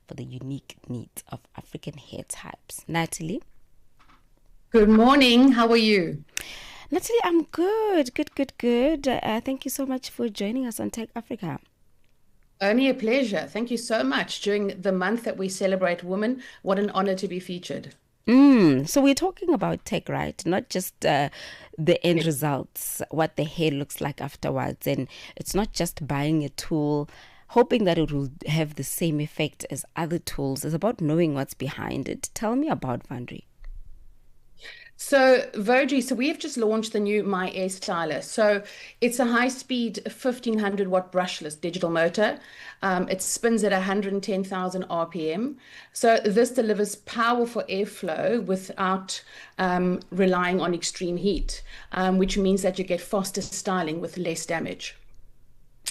for the unique needs of African hair types. Natalie? Good morning. How are you? Natalie, I'm good. Good. Thank you so much for joining us on Tech Africa. Only a pleasure. Thank you so much. During the month that we celebrate women, what an honor to be featured. So we're talking about tech, right? Not just the end Yes. results, what the hair looks like afterwards. And it's not just buying a tool, hoping that it will have the same effect as other tools. It's about knowing what's behind it. Tell me about Veaudry. So, Veaudry, we have just launched the new My Air Stylist. So, it's a high-speed 1500 watt brushless digital motor. It spins at 110,000 RPM. So, this delivers powerful airflow without relying on extreme heat, which means that you get faster styling with less damage.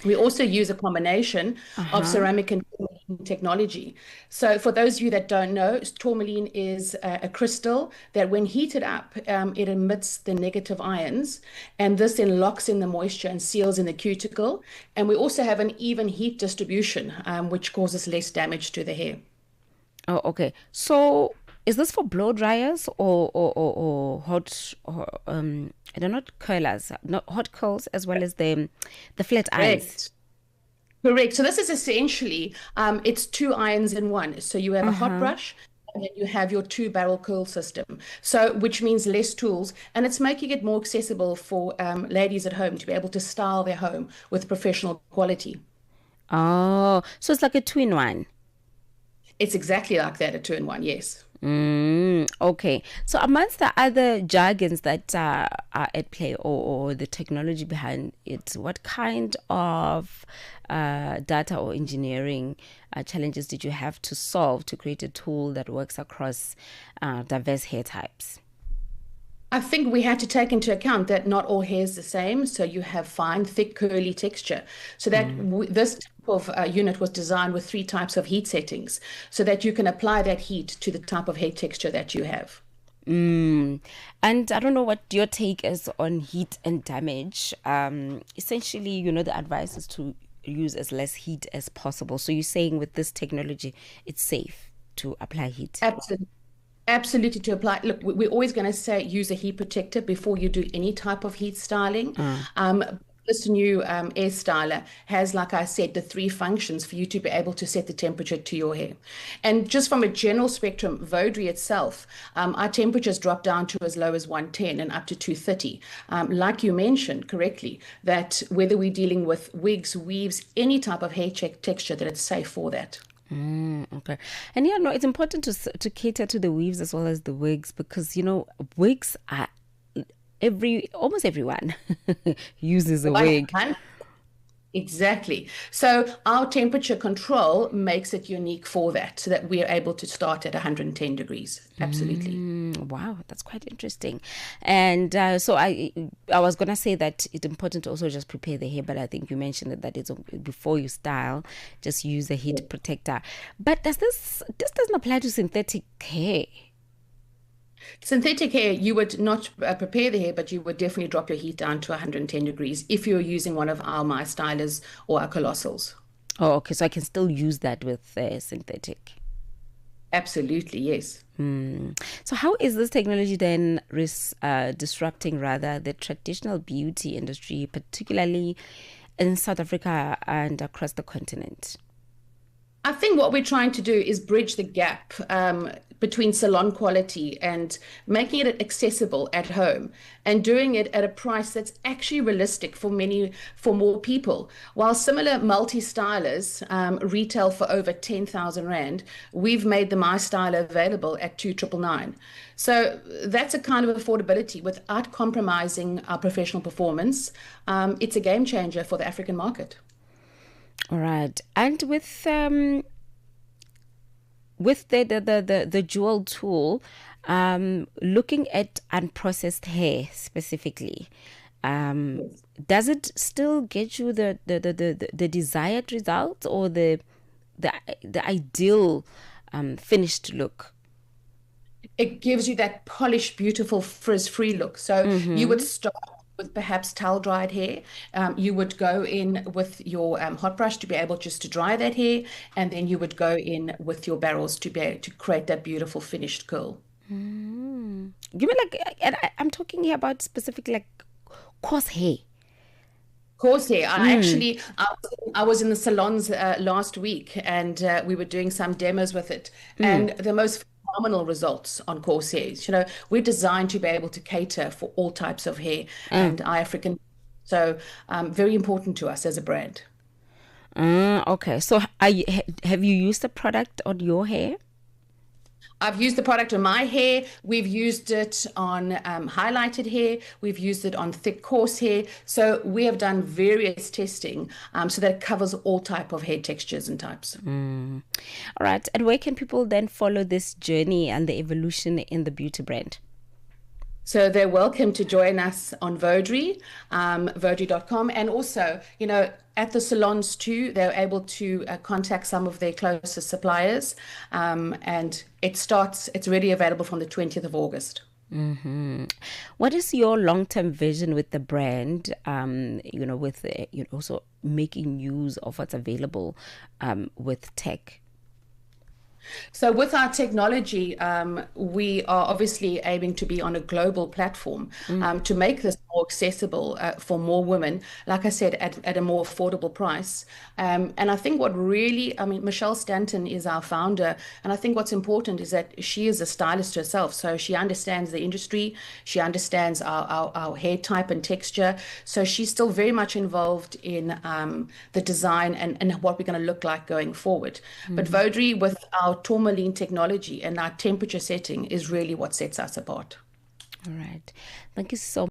We also use a combination of Uh-huh. ceramic and tourmaline technology. So, for those of you that don't know, tourmaline is a crystal that, when heated up, it emits the negative ions, and this then locks in the moisture and seals in the cuticle. And we also have an even heat distribution, which causes less damage to the hair. Oh, okay. So is this for blow dryers or hot I don't know, curlers, not hot curls as well as the flat irons. Correct. Correct. So this is essentially it's two irons in one. So you have a hot Uh-huh. brush and then you have your two barrel curl system. So which means less tools, and it's making it more accessible for ladies at home to be able to style their home with professional quality. Oh, so it's like a two-in-one. It's exactly like that, a two-in-one, yes. Okay. So amongst the other jargons that are at play or the technology behind it, what kind of data or engineering challenges did you have to solve to create a tool that works across diverse hair types? I think we had to take into account that not all hair is the same. So you have fine, thick, curly texture. So that this type of unit was designed with three types of heat settings so that you can apply that heat to the type of hair texture that you have. Mm. And I don't know what your take is on heat and damage. Essentially, the advice is to use as less heat as possible. So you're saying with this technology, it's safe to apply heat. Absolutely. Absolutely, to apply. Look, we're always going to say use a heat protector before you do any type of heat styling. Uh, Um, this new air styler has, like I said, the three functions for you to be able to set the temperature to your hair. And just from a general spectrum, Veaudry itself, our temperatures drop down to as low as 110 and up to 230. Like you mentioned correctly, that whether we're dealing with wigs, weaves, any type of hair texture, that it's safe for that. okay. And yeah, no, it's important to cater to the weaves as well as the wigs because wigs are almost everyone uses a wig. 100. Exactly. So our temperature control makes it unique for that, so that we are able to start at 110 degrees. Absolutely. Wow, that's quite interesting. And so I was gonna say that it's important to also just prepare the hair, but I think you mentioned that it's before you style, just use a heat protector. But this doesn't apply to synthetic hair? Synthetic hair, you would not prepare the hair, but you would definitely drop your heat down to 110 degrees if you're using one of our My Stylers or our Colossals. Oh, okay, so I can still use that with synthetic. Absolutely, yes. So how is this technology then disrupting rather the traditional beauty industry, particularly in South Africa and across the continent? I think what we're trying to do is bridge the gap between salon quality and making it accessible at home, and doing it at a price that's actually realistic for more people. While similar multi-stylers retail for over 10,000 Rand, we've made the My Styler available at 2,999. So that's a kind of affordability without compromising our professional performance. It's a game changer for the African market. All right. And with the dual tool, looking at unprocessed hair specifically, um, does it still get you the desired result or the the ideal finished look? It gives you that polished, beautiful, frizz-free look. So you would Mm-hmm. start with perhaps towel dried hair. You would go in with your hot brush to be able just to dry that hair, and then you would go in with your barrels to be able to create that beautiful finished curl. You mean like, and I'm talking here about specifically like coarse hair. Course hair. I was in the salons last week, and we were doing some demos with it, and the most phenomenal results on coarse hairs. We're designed to be able to cater for all types of hair and our African, so very important to us as a brand. Okay. So have you used the product on your hair? I've used the product on my hair. We've used it on highlighted hair. We've used it on thick, coarse hair. So we have done various testing so that it covers all type of hair textures and types. All right. And where can people then follow this journey and the evolution in the beauty brand? So they're welcome to join us on Veaudry, Veaudry.com. And also, at the salons too, they're able to contact some of their closest suppliers. And it's really available from the 20th of August. What is your long-term vision with the brand? With also making use of what's available with tech. So with our technology, we are obviously aiming to be on a global platform to make this more accessible for more women, like I said, at a more affordable price. And I think Michelle Stanton is our founder, and I think what's important is that she is a stylist herself, so she understands the industry, she understands our hair type and texture, so she's still very much involved in the design and what we're going to look like going forward. But Veaudry, with our tourmaline technology and our temperature setting, is really what sets us apart. All right. Thank you so much.